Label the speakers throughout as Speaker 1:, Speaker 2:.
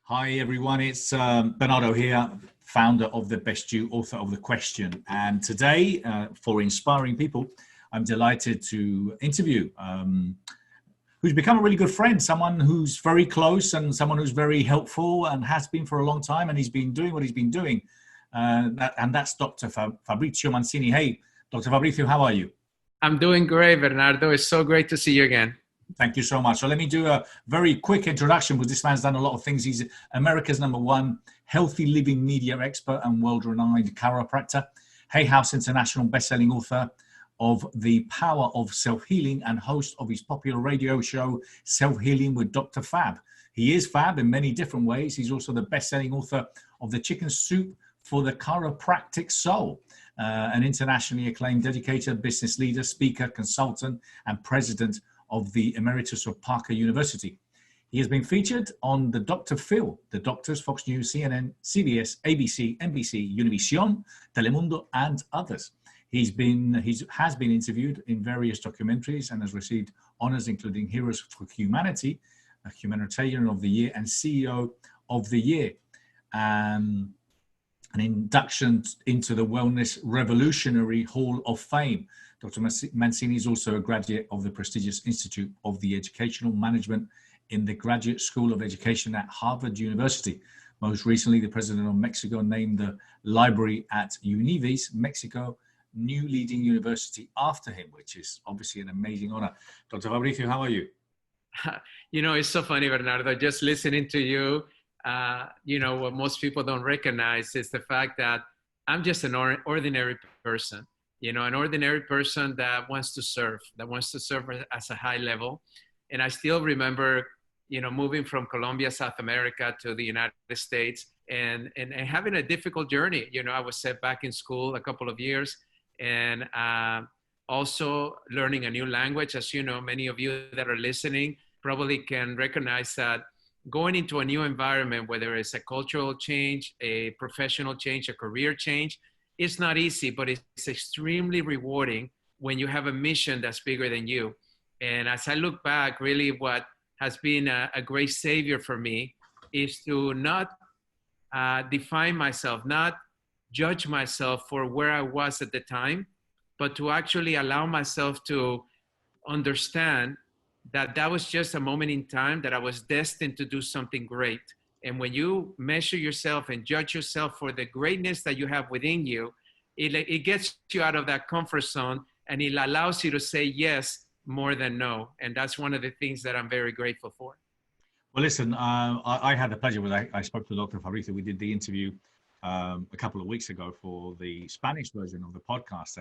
Speaker 1: Hi everyone, it's Bernardo here, founder of The Best You, author of The Question. And today, for inspiring people, I'm delighted to interview who's become a really good friend, someone who's very close and someone who's very helpful and has been for a long time, and he's been doing what he's been doing. And that's Dr. Fabrizio Mancini. Hey, Dr. Fabrizio, how are you?
Speaker 2: I'm doing great, Bernardo. It's so great to see you again.
Speaker 1: Thank you so much. So let me do a very quick introduction because this man's done a lot of things. He's America's #1 healthy living media expert and world-renowned chiropractor, Hay House International best-selling author of The Power of Self-Healing and host of his popular radio show, Self-Healing with Dr. Fab. He is Fab in many different ways. He's also the best-selling author of The Chicken Soup for the Chiropractic Soul, an internationally acclaimed educator, business leader, speaker, consultant, and president of the Emeritus of Parker University. He has been featured on the Dr. Phil, The Doctors, Fox News, CNN, CBS, ABC, NBC, Univision, Telemundo, and others. He has been interviewed in various documentaries and has received honors including Heroes for Humanity, a Humanitarian of the Year, and CEO of the Year. An induction into the Wellness Revolutionary Hall of Fame. Dr. Mancini is also a graduate of the prestigious Institute of the Educational Management in the Graduate School of Education at Harvard University. Most recently, the president of Mexico named the library at Univis, Mexico, new leading university after him, which is obviously an amazing honor. Dr. Fabrizio, how are you?
Speaker 2: You know, it's so funny, Bernardo, just listening to you. What most people don't recognize is the fact that I'm just an ordinary person. An ordinary person that wants to serve as a high level. And I still remember, moving from Colombia, South America to the United States and having a difficult journey. I was set back in school a couple of years and also learning a new language. As you know, many of you that are listening probably can recognize that going into a new environment, whether it's a cultural change, a professional change, a career change, it's not easy, but it's extremely rewarding when you have a mission that's bigger than you. And as I look back, really what has been a great savior for me is to not define myself, not judge myself for where I was at the time, but to actually allow myself to understand that was just a moment in time, that I was destined to do something great. And when you measure yourself and judge yourself for the greatness that you have within you, it gets you out of that comfort zone and it allows you to say yes more than no. And that's one of the things that I'm very grateful for.
Speaker 1: Well, listen, I had the pleasure I spoke to Dr. Fabrizio. We did the interview a couple of weeks ago for the Spanish version of the podcast.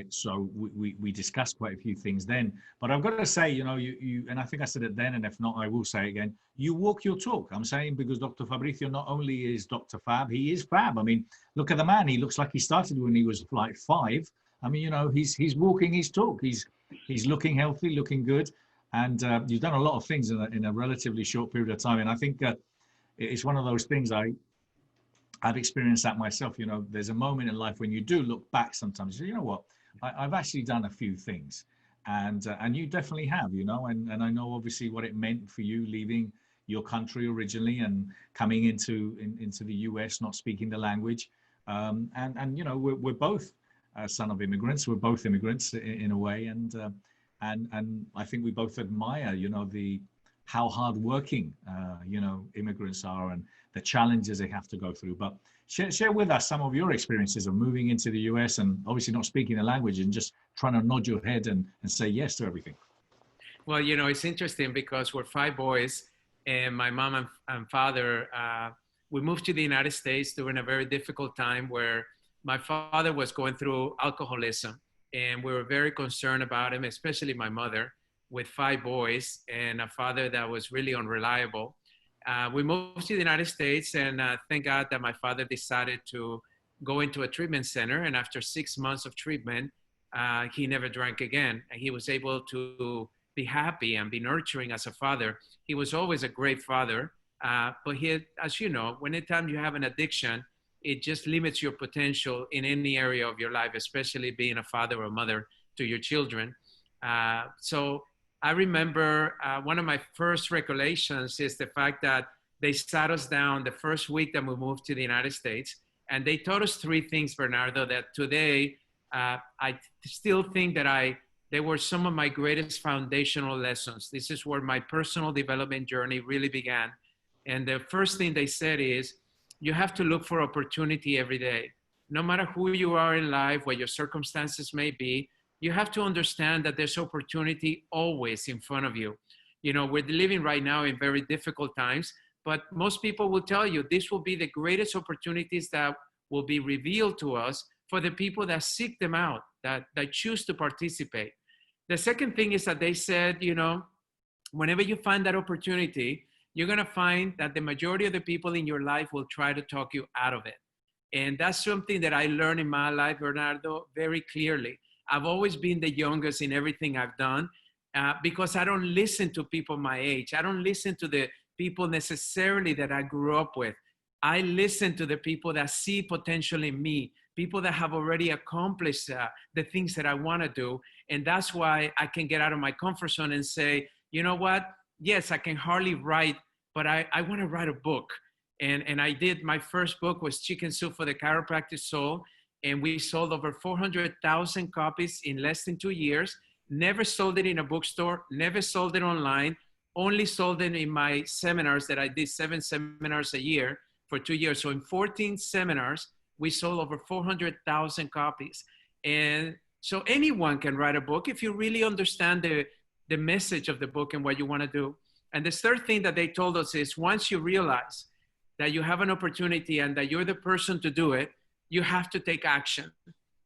Speaker 1: So we discussed quite a few things then, but I've got to say, you and I think I said it then, and if not, I will say it again. You walk your talk. I'm saying because Dr. Fabrizio not only is Dr. Fab, he is Fab. I mean, look at the man. He looks like he started when he was like 5. I mean, he's walking his talk. He's looking healthy, looking good, and you've done a lot of things in a relatively short period of time. And I think it's one of those things I've experienced that myself. There's a moment in life when you do look back sometimes, you know what, I've actually done a few things, and you definitely have, and I know obviously what it meant for you leaving your country originally and coming into the US, not speaking the language, and we're both son of immigrants. We're both immigrants in a way, and I think we both admire, how hardworking, immigrants are and the challenges they have to go through. But share with us some of your experiences of moving into the US and obviously not speaking the language and just trying to nod your head and say yes to everything.
Speaker 2: Well, it's interesting because we're 5 boys and my mom and father, we moved to the United States during a very difficult time where my father was going through alcoholism and we were very concerned about him, especially my mother, with 5 boys and a father that was really unreliable. We moved to the United States and thank God that my father decided to go into a treatment center. And after 6 months of treatment, he never drank again. And he was able to be happy and be nurturing as a father. He was always a great father. But he, as you know, anytime you have an addiction, it just limits your potential in any area of your life, especially being a father or mother to your children. So I remember one of my first recollections is the fact that they sat us down the first week that we moved to the United States, and they taught us three things, Bernardo, that today I still think that they were some of my greatest foundational lessons. This is where my personal development journey really began. And the first thing they said is, you have to look for opportunity every day. No matter who you are in life, what your circumstances may be, you have to understand that there's opportunity always in front of you. You know, we're living right now in very difficult times, but most people will tell you this will be the greatest opportunities that will be revealed to us for the people that seek them out, that choose to participate. The second thing is that they said, you know, whenever you find that opportunity, you're going to find that the majority of the people in your life will try to talk you out of it. And that's something that I learned in my life, Bernardo, very clearly. I've always been the youngest in everything I've done because I don't listen to people my age. I don't listen to the people necessarily that I grew up with. I listen to the people that see potential in me, people that have already accomplished the things that I want to do. And that's why I can get out of my comfort zone and say, you know what? Yes, I can hardly write, but I want to write a book. And I did. My first book was Chicken Soup for the Chiropractic Soul. And we sold over 400,000 copies in less than 2 years. Never sold it in a bookstore, never sold it online, only sold it in my seminars that I did 7 seminars a year for 2 years. So in 14 seminars, we sold over 400,000 copies. And so anyone can write a book if you really understand the message of the book and what you want to do. And the third thing that they told us is once you realize that you have an opportunity and that you're the person to do it, you have to take action.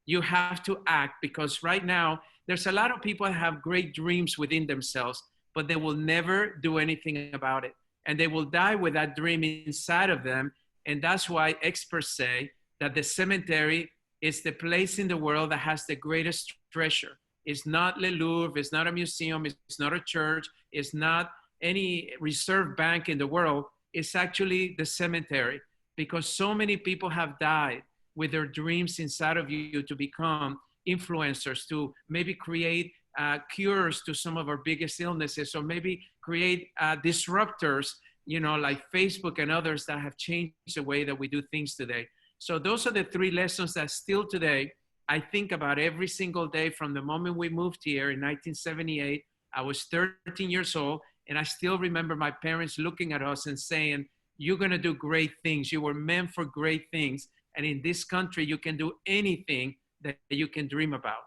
Speaker 2: You have to act, because right now there's a lot of people that have great dreams within themselves, but they will never do anything about it. And they will die with that dream inside of them. And that's why experts say that the cemetery is the place in the world that has the greatest treasure. It's not Le Louvre, it's not a museum, it's not a church, it's not any reserve bank in the world. It's actually the cemetery, because so many people have died with their dreams inside of you to become influencers, to maybe create cures to some of our biggest illnesses, or maybe create disruptors, you know, like Facebook and others that have changed the way that we do things today. So those are the three lessons that still today I think about every single day. From the moment we moved here in 1978, I was 13 years old, and I still remember my parents looking at us and saying, you're going to do great things. You were meant for great things. And in this country, you can do anything that you can dream about.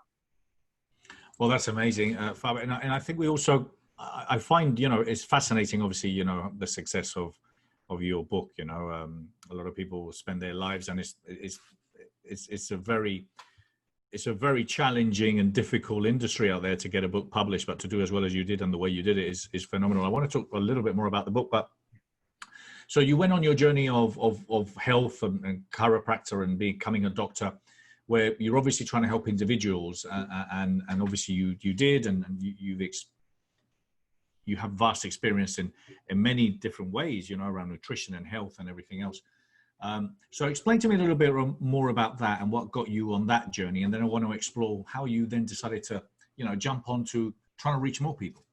Speaker 1: Well, that's amazing, Fab. And I think we also, I find, you know, it's fascinating, obviously, you know, the success of your book. You know, a lot of people spend their lives, and it's a very challenging and difficult industry out there to get a book published, but to do as well as you did and the way you did it is phenomenal. I want to talk a little bit more about the book, but so you went on your journey of health and chiropractor and becoming a doctor, where you're obviously trying to help individuals, and obviously you did, and you have vast experience in many different ways, you know, around nutrition and health and everything else. So explain to me a little bit more about that and what got you on that journey. And then I want to explore how you then decided to, you know, jump onto trying to reach more people.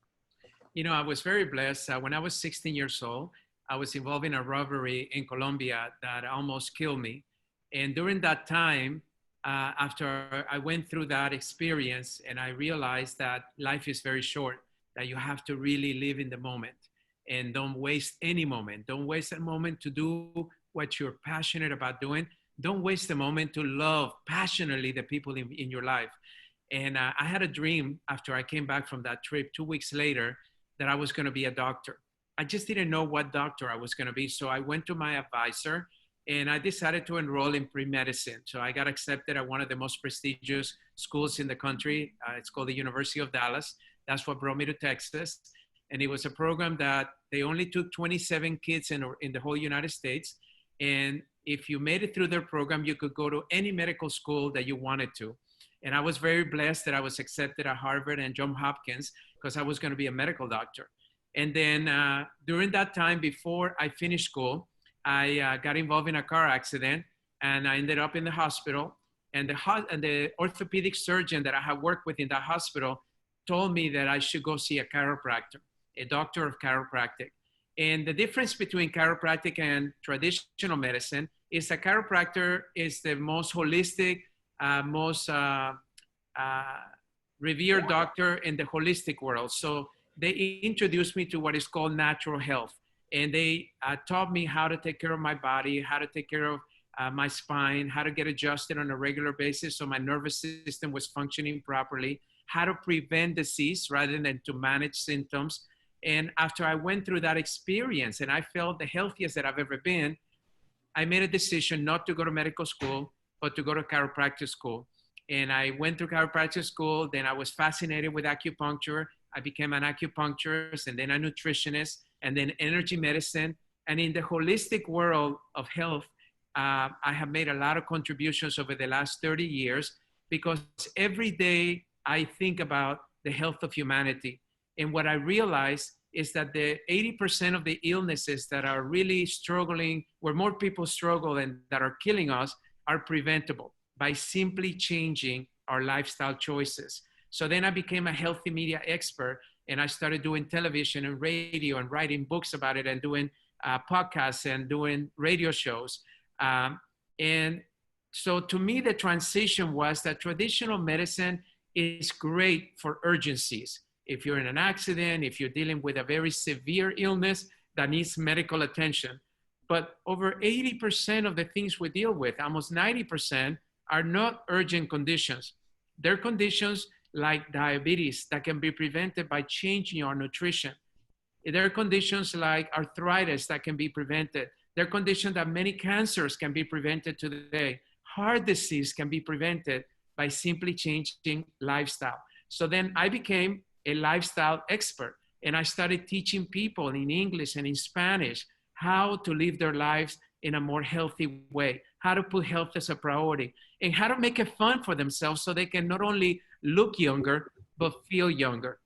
Speaker 2: You know, I was very blessed. When I was 16 years old, I was involved in a robbery in Colombia that almost killed me. And during that time, after I went through that experience, and I realized that life is very short, that you have to really live in the moment and don't waste any moment. Don't waste a moment to do what you're passionate about doing. Don't waste a moment to love passionately the people in your life. And I had a dream after I came back from that trip 2 weeks later that I was going to be a doctor. I just didn't know what doctor I was going to be. So I went to my advisor and I decided to enroll in pre-medicine. So I got accepted at one of the most prestigious schools in the country. It's called the University of Dallas. That's what brought me to Texas. And it was a program that they only took 27 kids in the whole United States. And if you made it through their program, you could go to any medical school that you wanted to. And I was very blessed that I was accepted at Harvard and Johns Hopkins because I was going to be a medical doctor. And then during that time, before I finished school, I got involved in a car accident and I ended up in the hospital. And the orthopedic surgeon that I had worked with in that hospital told me that I should go see a chiropractor, a doctor of chiropractic. And the difference between chiropractic and traditional medicine is a chiropractor is the most holistic, most revered doctor in the holistic world. So they introduced me to what is called natural health. And they taught me how to take care of my body, how to take care of my spine, how to get adjusted on a regular basis so my nervous system was functioning properly, how to prevent disease rather than to manage symptoms. And after I went through that experience and I felt the healthiest that I've ever been, I made a decision not to go to medical school, but to go to chiropractic school. And I went through chiropractic school. Then I was fascinated with acupuncture. I became an acupuncturist and then a nutritionist and then energy medicine. And in the holistic world of health, I have made a lot of contributions over the last 30 years because every day I think about the health of humanity. And what I realized is that the 80% of the illnesses that are really struggling, where more people struggle and that are killing us, are preventable by simply changing our lifestyle choices. So then I became a healthy media expert and I started doing television and radio and writing books about it and doing podcasts and doing radio shows. And so to me, the transition was that traditional medicine is great for urgencies. If you're in an accident, if you're dealing with a very severe illness that needs medical attention. But over 80% of the things we deal with, almost 90%, are not urgent conditions. They're conditions like diabetes that can be prevented by changing our nutrition. There are conditions like arthritis that can be prevented. There are conditions that many cancers can be prevented today. Heart disease can be prevented by simply changing lifestyle. So then I became a lifestyle expert and I started teaching people in English and in Spanish how to live their lives in a more healthy way, how to put health as a priority, and how to make it fun for themselves so they can not only look younger, but feel younger.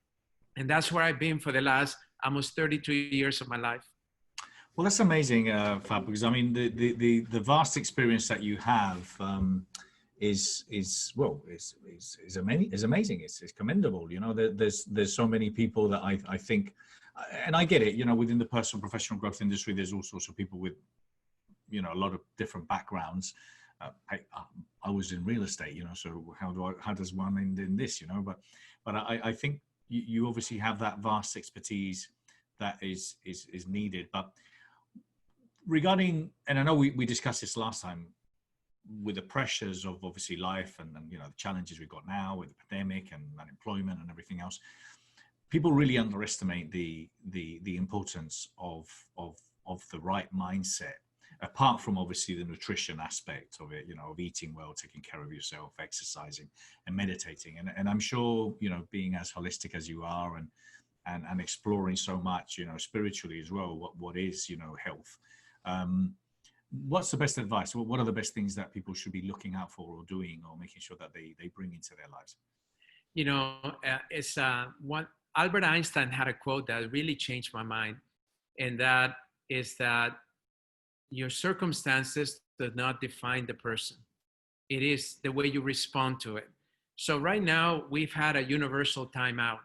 Speaker 2: And that's where I've been for the last almost 32 years of my life.
Speaker 1: Well, that's amazing, Fab, because I mean, the vast experience that you have is amazing. It's commendable. You know, there's so many people that I think, and I get it, you know, within the personal professional growth industry, there's all sorts of people with, you know, a lot of different backgrounds. I was in real estate, you know, so how does one end in this, you know, but I think you obviously have that vast expertise that is needed. But regarding, and I know we discussed this last time, with the pressures of obviously life and you know, the challenges we've got now with the pandemic and unemployment and everything else, people really underestimate the importance of the right mindset, apart from obviously the nutrition aspect of it, you know, of eating well, taking care of yourself, exercising and meditating. And I'm sure, you know, being as holistic as you are and exploring so much, you know, spiritually as well, what is, you know, health. What's the best advice? What are the best things that people should be looking out for or doing or making sure that they bring into their lives?
Speaker 2: You know, it's one, Albert Einstein had a quote that really changed my mind. And that is that your circumstances do not define the person. It is the way you respond to it. So right now we've had a universal timeout.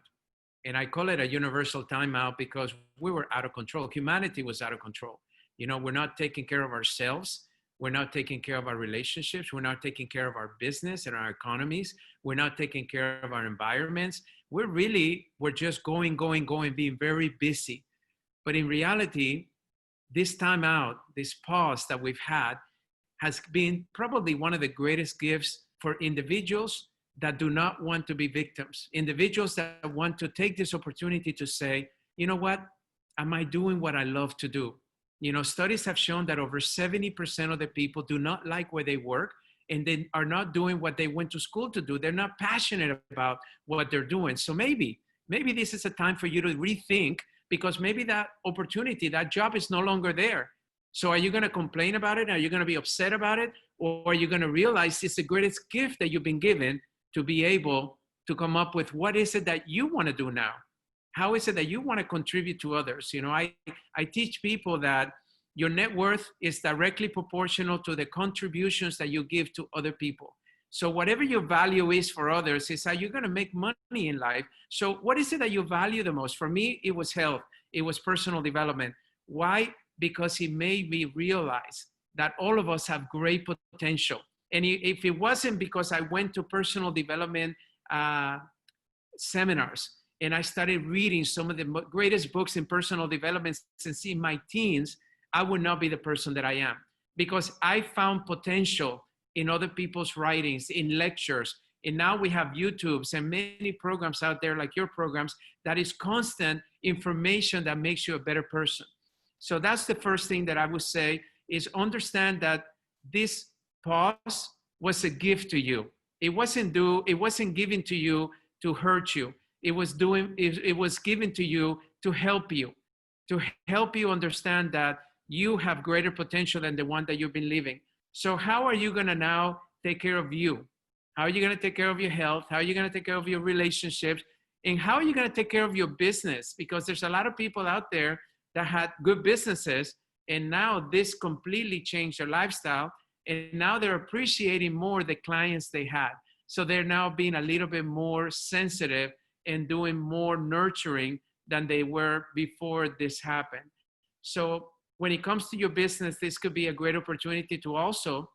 Speaker 2: And I call it a universal timeout because we were out of control. Humanity was out of control. You know, we're not taking care of ourselves. We're not taking care of our relationships. We're not taking care of our business and our economies. We're not taking care of our environments. We're just going, being very busy. But in reality, this time out, this pause that we've had has been probably one of the greatest gifts for individuals that do not want to be victims. Individuals that want to take this opportunity to say, you know what, am I doing what I love to do? You know, studies have shown that over 70% of the people do not like where they work and they are not doing what they went to school to do. They're not passionate about what they're doing. So maybe this is a time for you to rethink, because maybe that opportunity, that job is no longer there. So are you going to complain about it? Are you going to be upset about it? Or are you going to realize it's the greatest gift that you've been given to be able to come up with what is it that you want to do now? How is it that you want to contribute to others? You know, I teach people that your net worth is directly proportional to the contributions that you give to other people. So whatever your value is for others is how you're going to make money in life. So what is it that you value the most? For me, it was health. It was personal development. Why? Because it made me realize that all of us have great potential. And if it wasn't because I went to personal development seminars and I started reading some of the greatest books in personal development since in my teens, I would not be the person that I am, because I found potential in other people's writings, in lectures. And now we have YouTubes and many programs out there like your programs that is constant information that makes you a better person. So that's the first thing that I would say is understand that this pause was a gift to you. It wasn't given to you to hurt you. It was given to you to help you understand that you have greater potential than the one that you've been living. So how are you going to now take care of you? How are you going to take care of your health? How are you going to take care of your relationships? And how are you going to take care of your business? Because there's a lot of people out there that had good businesses, and now this completely changed their lifestyle. And now they're appreciating more the clients they had. So they're now being a little bit more sensitive and doing more nurturing than they were before this happened. So when it comes to your business, this could be a great opportunity to also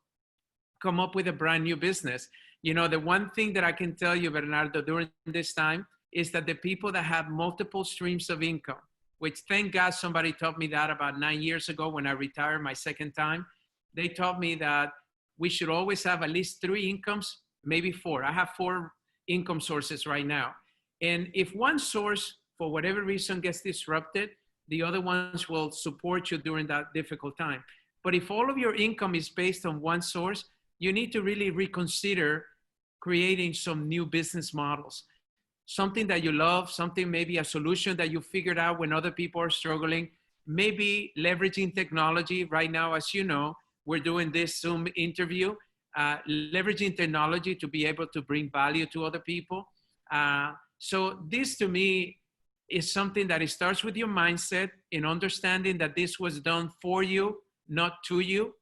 Speaker 2: come up with a brand new business. You know, the one thing that I can tell you, Bernardo, during this time is that the people that have multiple streams of income, which thank God somebody taught me that about 9 years ago when I retired my second time. They taught me that we should always have at least 3 incomes, maybe 4. I have 4 income sources right now. And if one source, for whatever reason, gets disrupted, the other ones will support you during that difficult time. But if all of your income is based on one source, you need to really reconsider creating some new business models. Something that you love, something, maybe a solution that you figured out when other people are struggling, maybe leveraging technology. Right now, as you know, we're doing this Zoom interview, leveraging technology to be able to bring value to other people. So this to me is something that it starts with your mindset in understanding that this was done for you, not to you.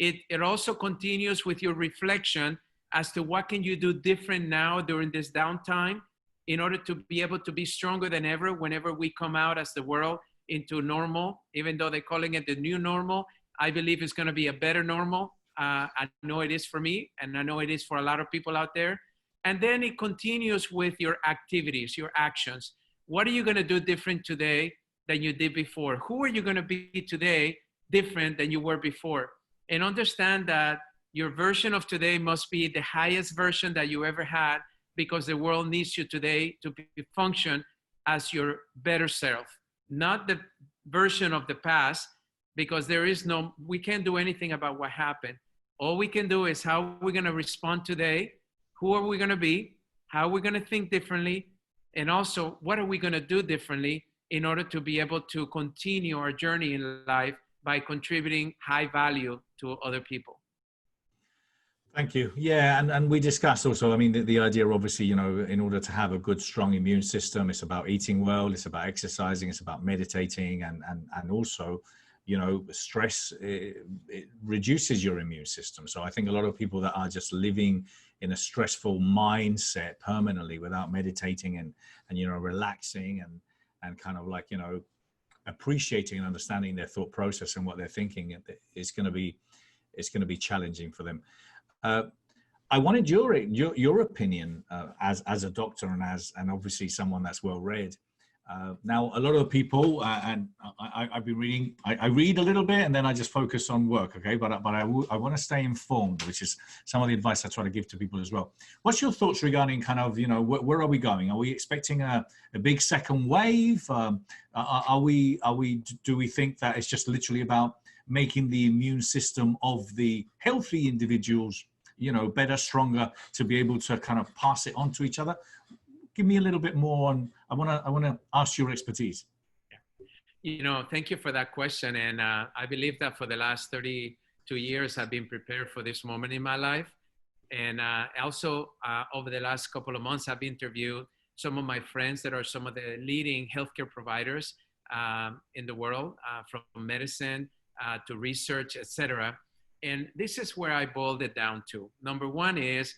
Speaker 2: It also continues with your reflection as to what can you do different now during this downtime in order to be able to be stronger than ever whenever we come out as the world into normal. Even though they're calling it the new normal, I believe it's going to be a better normal. I know it is for me, and I know it is for a lot of people out there. And then it continues with your activities, your actions. What are you going to do different today than you did before? Who are you going to be today different than you were before? And understand that your version of today must be the highest version that you ever had, because the world needs you today to function as your better self, not the version of the past, because we can't do anything about what happened. All we can do is how we're going to respond today, who are we going to be, how we're going to think differently, and also what are we going to do differently in order to be able to continue our journey in life by contributing high value to other people.
Speaker 1: Thank you. Yeah, and we discussed also, I mean, the idea, obviously, you know, in order to have a good, strong immune system, it's about eating well, it's about exercising, it's about meditating, and also, you know, stress, it reduces your immune system. So I think a lot of people that are just living in a stressful mindset permanently without meditating and you know, relaxing and kind of like, you know, appreciating and understanding their thought process and what they're thinking, it's going to be challenging for them. I wanted your opinion as a doctor and obviously someone that's well read. Now, a lot of people, and I've been reading, I read a little bit and then I just focus on work, okay? But I want to stay informed, which is some of the advice I try to give to people as well. What's your thoughts regarding kind of, you know, where are we going? Are we expecting a big second wave? Do we think that it's just literally about making the immune system of the healthy individuals, you know, better, stronger, to be able to kind of pass it on to each other? Give me a little bit more on, I want to ask your expertise.
Speaker 2: You know, thank you for that question. And I believe that for the last 32 years, I've been prepared for this moment in my life. And also over the last couple of months, I've interviewed some of my friends that are some of the leading healthcare providers in the world, from medicine to research, etc. And this is where I boiled it down to. Number one is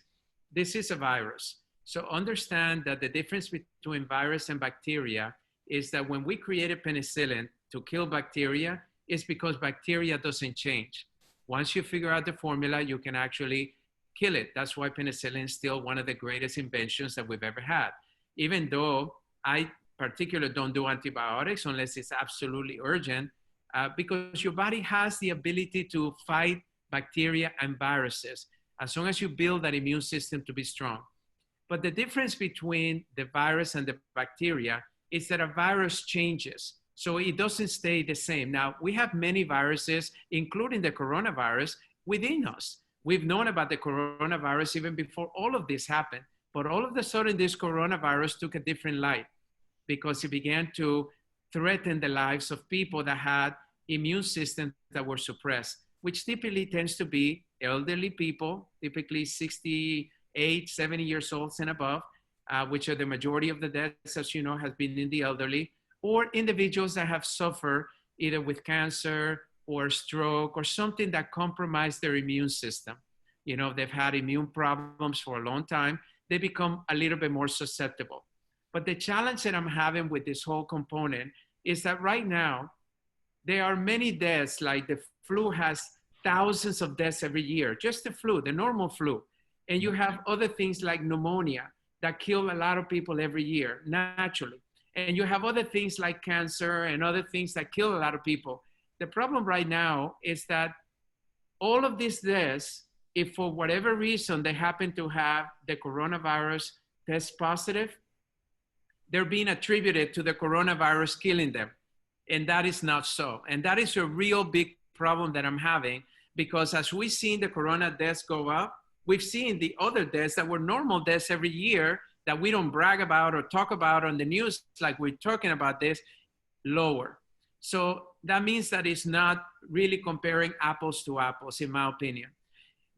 Speaker 2: this is a virus. So understand that the difference between virus and bacteria is that when we created penicillin to kill bacteria, it's because bacteria doesn't change. Once you figure out the formula, you can actually kill it. That's why penicillin is still one of the greatest inventions that we've ever had. Even though I particularly don't do antibiotics unless it's absolutely urgent, because your body has the ability to fight bacteria and viruses as long as you build that immune system to be strong. But the difference between the virus and the bacteria is that a virus changes. So it doesn't stay the same. Now, we have many viruses, including the coronavirus, within us. We've known about the coronavirus even before all of this happened. But all of a sudden, this coronavirus took a different light because it began to threaten the lives of people that had immune systems that were suppressed, which typically tends to be elderly people, typically 68, 70 years old and above, which are the majority of the deaths, as you know, has been in the elderly, or individuals that have suffered either with cancer or stroke or something that compromised their immune system. You know, they've had immune problems for a long time. They become a little bit more susceptible. But the challenge that I'm having with this whole component is that right now, there are many deaths, like the flu has thousands of deaths every year, just the flu, the normal flu. And you have other things like pneumonia that kill a lot of people every year, naturally. And you have other things like cancer and other things that kill a lot of people. The problem right now is that all of these deaths, if for whatever reason they happen to have the coronavirus test positive, they're being attributed to the coronavirus killing them. And that is not so. And that is a real big problem that I'm having, because as we've seen the corona deaths go up, we've seen the other deaths that were normal deaths every year that we don't brag about or talk about on the news like we're talking about this, lower. So that means that it's not really comparing apples to apples, in my opinion.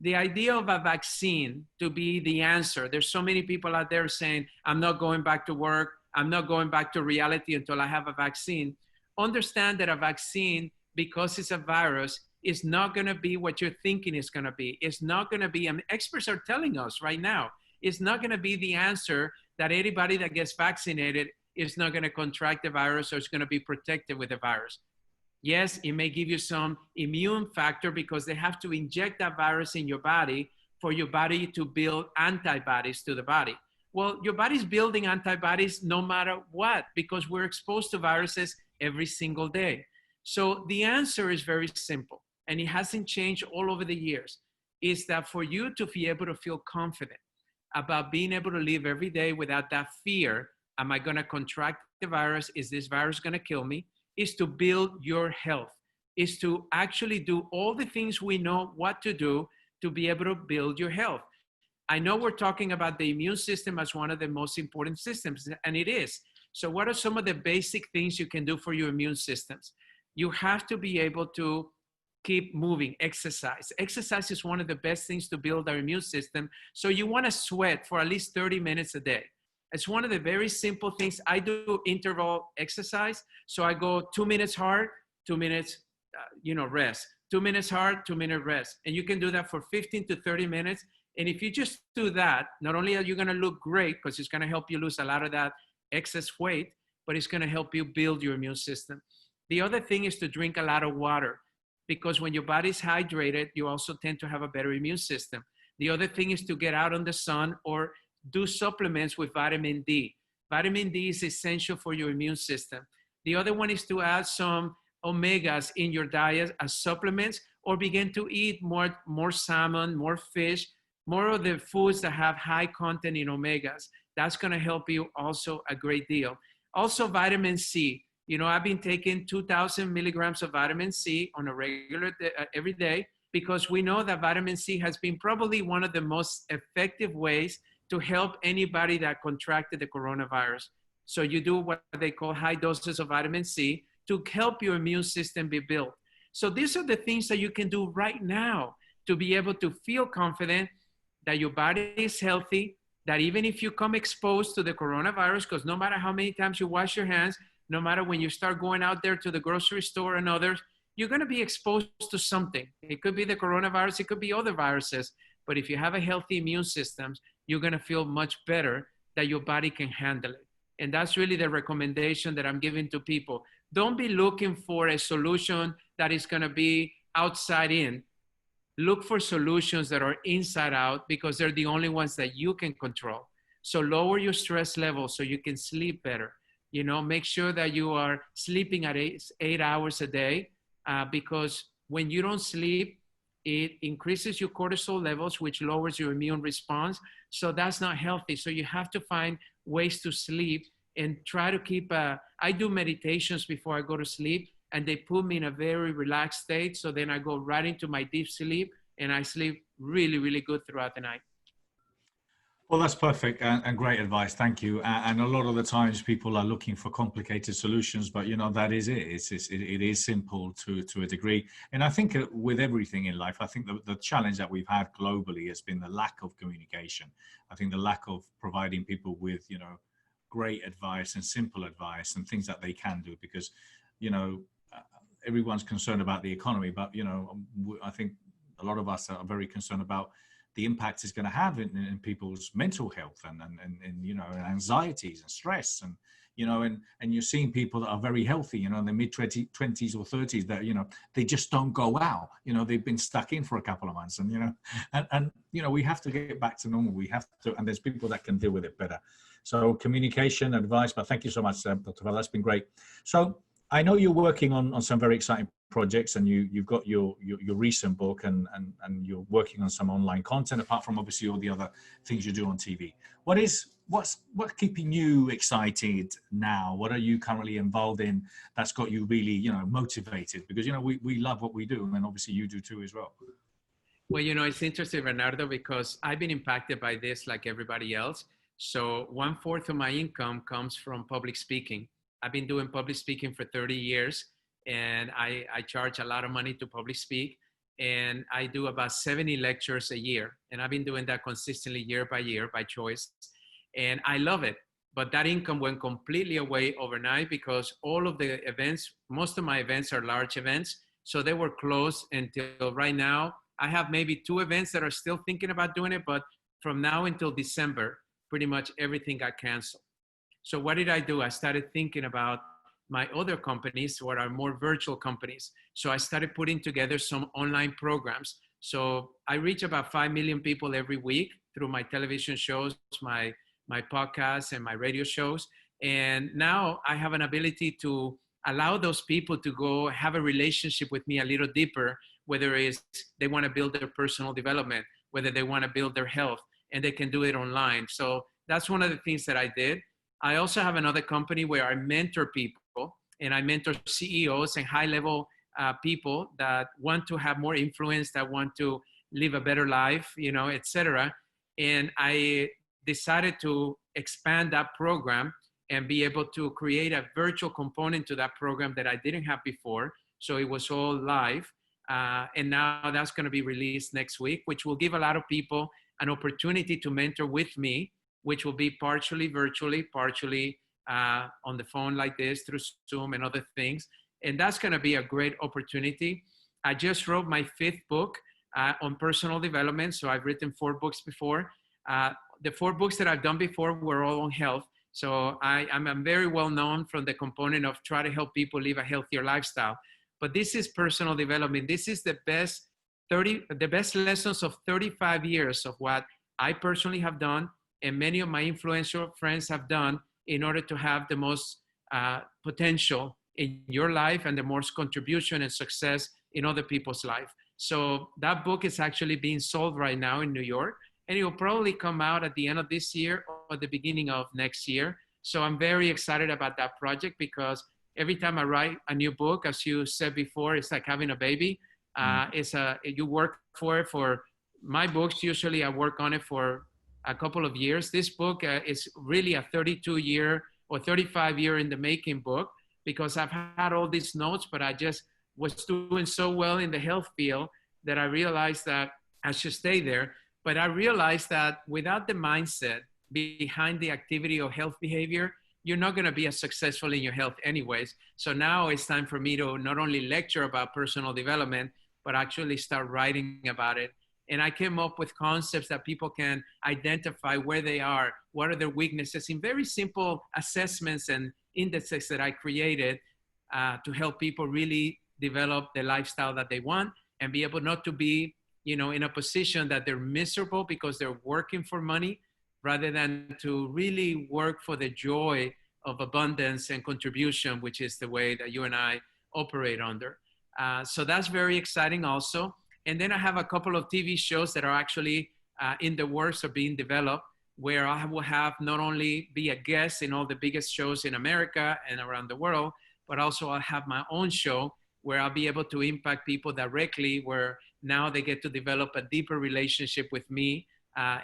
Speaker 2: The idea of a vaccine to be the answer, there's so many people out there saying, I'm not going back to work, I'm not going back to reality until I have a vaccine. Understand that a vaccine, because it's a virus, is not going to be what you're thinking it's going to be. It's not going to be, and experts are telling us right now, it's not going to be the answer that anybody that gets vaccinated is not going to contract the virus or is going to be protected with the virus. Yes, it may give you some immune factor because they have to inject that virus in your body for your body to build antibodies to the body. Well, your body's building antibodies no matter what, because we're exposed to viruses every single day. So the answer is very simple, and it hasn't changed all over the years, is that for you to be able to feel confident about being able to live every day without that fear, am I going to contract the virus? Is this virus going to kill me? Is to build your health, is to actually do all the things we know what to do to be able to build your health. I know we're talking about the immune system as one of the most important systems, and it is. So what are some of the basic things you can do for your immune systems? You have to be able to keep moving, exercise. Exercise is one of the best things to build our immune system. So you want to sweat for at least 30 minutes a day. It's one of the very simple things. I do interval exercise. So I go 2 minutes hard, 2 minutes, rest. 2 minutes hard, 2 minute rest. And you can do that for 15 to 30 minutes. And if you just do that, not only are you going to look great, because it's going to help you lose a lot of that excess weight, but it's going to help you build your immune system. The other thing is to drink a lot of water, because when your body's hydrated, you also tend to have a better immune system. The other thing is to get out on the sun or do supplements with vitamin D. Vitamin D is essential for your immune system. The other one is to add some omegas in your diet as supplements, or begin to eat more salmon, more fish, more of the foods that have high content in omegas. That's going to help you also a great deal. Also, vitamin C. I've been taking 2,000 milligrams of vitamin C on a regular every day, because we know that vitamin C has been probably one of the most effective ways to help anybody that contracted the coronavirus. So you do what they call high doses of vitamin C to help your immune system be built. So these are the things that you can do right now to be able to feel confident that your body is healthy, that even if you come exposed to the coronavirus, because no matter how many times you wash your hands, no matter when you start going out there to the grocery store and others, you're going to be exposed to something. It could be the coronavirus, it could be other viruses. But if you have a healthy immune system, you're going to feel much better that your body can handle it. And that's really the recommendation that I'm giving to people. Don't be looking for a solution that is going to be outside in. Look for solutions that are inside out, because they're the only ones that you can control. So lower your stress level so you can sleep better. You know, make sure that you are sleeping at 8 hours a day, because when you don't sleep, it increases your cortisol levels, which lowers your immune response. So that's not healthy. So you have to find ways to sleep and try to keep I do meditations before I go to sleep, and they put me in a very relaxed state. So then I go right into my deep sleep, and I sleep really, really good throughout the night.
Speaker 1: Well, that's perfect and great advice. Thank you. And a lot of the times people are looking for complicated solutions, but you know, that is it. It is simple to a degree. And I think with everything in life, I think the challenge that we've had globally has been the lack of communication. I think the lack of providing people with, you know, great advice and simple advice and things that they can do, because, you know, everyone's concerned about the economy, but, you know, I think a lot of us are very concerned about the impact it's going to have in people's mental health and you know, and anxieties and stress, and you know, and you're seeing people that are very healthy, you know, in their mid-20s or 30s, that, you know, they just don't go out, you know, they've been stuck in for a couple of months, and you know, and you know, we have to get back to normal. We have to, and there's people that can deal with it better. So communication, advice. But thank you so much, Dr. Fab. That's been great. So I know you're working on some very exciting projects, and you've got your recent book, and you're working on some online content, apart from obviously all the other things you do on TV. What's keeping you excited now? What are you currently involved in that's got you really, you know, motivated? Because, you know, we love what we do, and obviously you do too as well.
Speaker 2: Well, you know, it's interesting, Bernardo, because I've been impacted by this like everybody else. So 1/4 of my income comes from public speaking. I've been doing public speaking for 30 years, and I charge a lot of money to public speak. And I do about 70 lectures a year. And I've been doing that consistently year by year by choice. And I love it. But that income went completely away overnight, because all of the events, most of my events are large events. So they were closed until right now. I have maybe 2 events that are still thinking about doing it, but from now until December, pretty much everything got canceled. So what did I do? I started thinking about my other companies, what are more virtual companies. So I started putting together some online programs. So I reach about 5 million people every week through my television shows, my podcasts, and my radio shows. And now I have an ability to allow those people to go have a relationship with me a little deeper, whether it's they want to build their personal development, whether they want to build their health, and they can do it online. So that's one of the things that I did. I also have another company where I mentor people, and I mentor CEOs and high-level people that want to have more influence, that want to live a better life, you know, etc. And I decided to expand that program and be able to create a virtual component to that program that I didn't have before. So it was all live. And now that's going to be released next week, which will give a lot of people an opportunity to mentor with me, which will be partially virtually, partially on the phone like this through Zoom and other things. And that's going to be a great opportunity. I just wrote my 5th book on personal development. So I've written 4 books before. The 4 books that I've done before were all on health. So I'm very well known from the component of try to help people live a healthier lifestyle. But this is personal development. This is the best lessons of 35 years of what I personally have done, and many of my influential friends have done, in order to have the most potential in your life and the most contribution and success in other people's life. So that book is actually being sold right now in New York, and it will probably come out at the end of this year or the beginning of next year. So I'm very excited about that project, because every time I write a new book, as you said before, it's like having a baby. You work for it. For my books, usually I work on it for a couple of years. This book is really a 32-year or 35-year in the making book, because I've had all these notes, but I just was doing so well in the health field that I realized that I should stay there. But I realized that without the mindset behind the activity or health behavior, you're not going to be as successful in your health anyways. So now it's time for me to not only lecture about personal development, but actually start writing about it. And I came up with concepts that people can identify where they are, what are their weaknesses, in very simple assessments and indexes that I created to help people really develop the lifestyle that they want and be able not to be, in a position that they're miserable because they're working for money, rather than to really work for the joy of abundance and contribution, which is the way that you and I operate under. So that's very exciting also. And then I have a couple of TV shows that are actually in the works of being developed, where I will have not only be a guest in all the biggest shows in America and around the world, but also I'll have my own show where I'll be able to impact people directly, where now they get to develop a deeper relationship with me,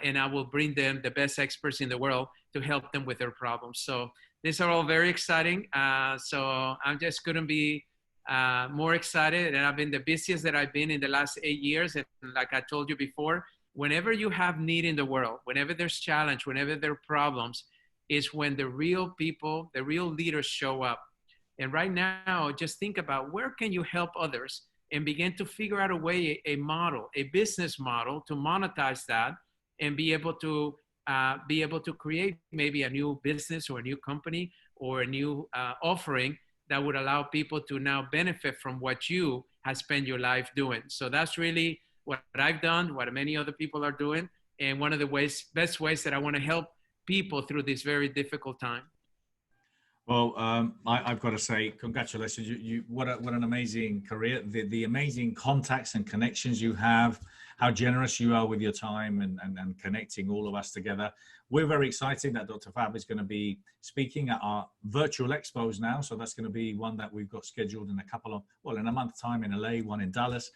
Speaker 2: and I will bring them the best experts in the world to help them with their problems. So these are all very exciting. So I'm just couldn't be more excited, and I've been the busiest that I've been in the last 8 years. And like I told you before, whenever you have need in the world, whenever there's challenge, whenever there are problems, is when the real people, the real leaders show up. And right now, just think about where can you help others and begin to figure out a way, a model, a business model to monetize that and be able to create maybe a new business or a new company or a new offering that would allow people to now benefit from what you have spent your life doing. So that's really what I've done, what many other people are doing, and one of the best ways that I want to help people through this very difficult time.
Speaker 1: Well, I've got to say, congratulations! What an amazing career! The amazing contacts and connections you have. How generous you are with your time and connecting all of us together. We're very excited that Dr. Fab is going to be speaking at our virtual expos now. So that's going to be one that we've got scheduled in in a month's time in LA, one in Dallas,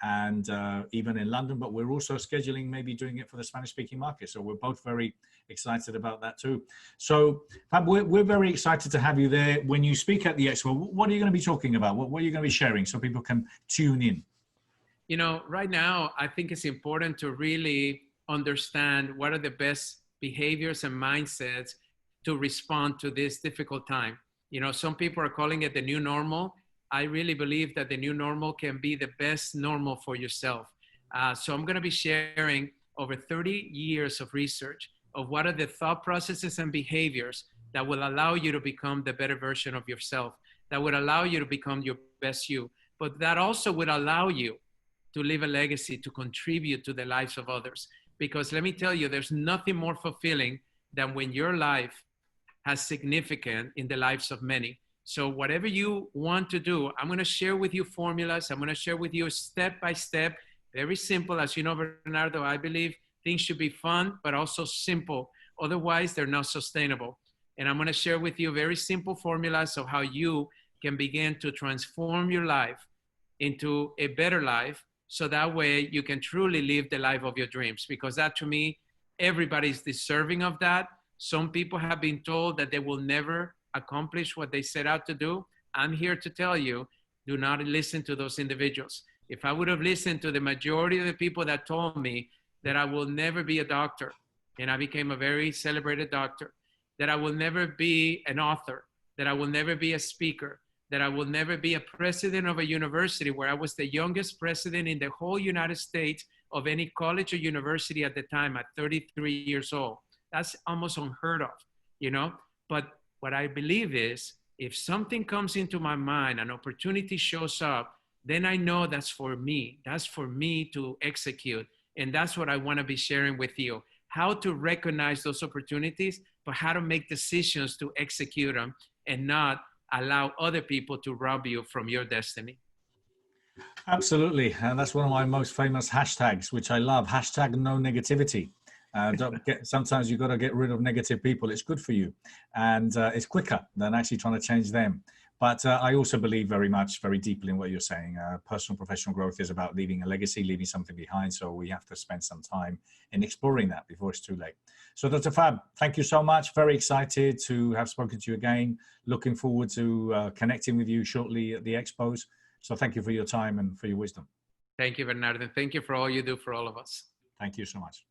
Speaker 1: and even in London. But we're also scheduling maybe doing it for the Spanish-speaking market. So we're both very excited about that too. So Fab, we're very excited to have you there. When you speak at the expo, what are you going to be talking about? What are you going to be sharing so people can tune in?
Speaker 2: Right now, I think it's important to really understand what are the best behaviors and mindsets to respond to this difficult time. Some people are calling it the new normal. I really believe that the new normal can be the best normal for yourself. So I'm going to be sharing over 30 years of research of what are the thought processes and behaviors that will allow you to become the better version of yourself, that would allow you to become your best you, but that also would allow you to leave a legacy, to contribute to the lives of others. Because let me tell you, there's nothing more fulfilling than when your life has significance in the lives of many. So whatever you want to do, I'm going to share with you formulas. I'm going to share with you step by step, very simple. As you know, Bernardo, I believe things should be fun, but also simple. Otherwise, they're not sustainable. And I'm going to share with you very simple formulas of how you can begin to transform your life into a better life. So that way you can truly live the life of your dreams, because that, to me, everybody's deserving of that. Some people have been told that they will never accomplish what they set out to do. I'm here to tell you, do not listen to those individuals. If I would have listened to the majority of the people that told me that I will never be a doctor, and I became a very celebrated doctor, that I will never be an author, that I will never be a speaker, that I will never be a president of a university, where I was the youngest president in the whole United States of any college or university at the time at 33 years old. That's almost unheard of, But what I believe is, if something comes into my mind, an opportunity shows up, then I know that's for me. That's for me to execute. And that's what I want to be sharing with you. How to recognize those opportunities, but how to make decisions to execute them and not allow other people to rob you from your destiny.
Speaker 1: Absolutely. And that's one of my most famous hashtags, which I love. Hashtag no negativity. Sometimes you've got to get rid of negative people. It's good for you. And it's quicker than actually trying to change them. But I also believe very deeply in what you're saying. Personal professional growth is about leaving a legacy, leaving something behind. So we have to spend some time in exploring that before it's too late. So Dr. Fab, thank you so much. Very excited to have spoken to you again. Looking forward to connecting with you shortly at the expos. So thank you for your time and for your wisdom.
Speaker 2: Thank you, Bernardo. Thank you for all you do for all of us.
Speaker 1: Thank you so much.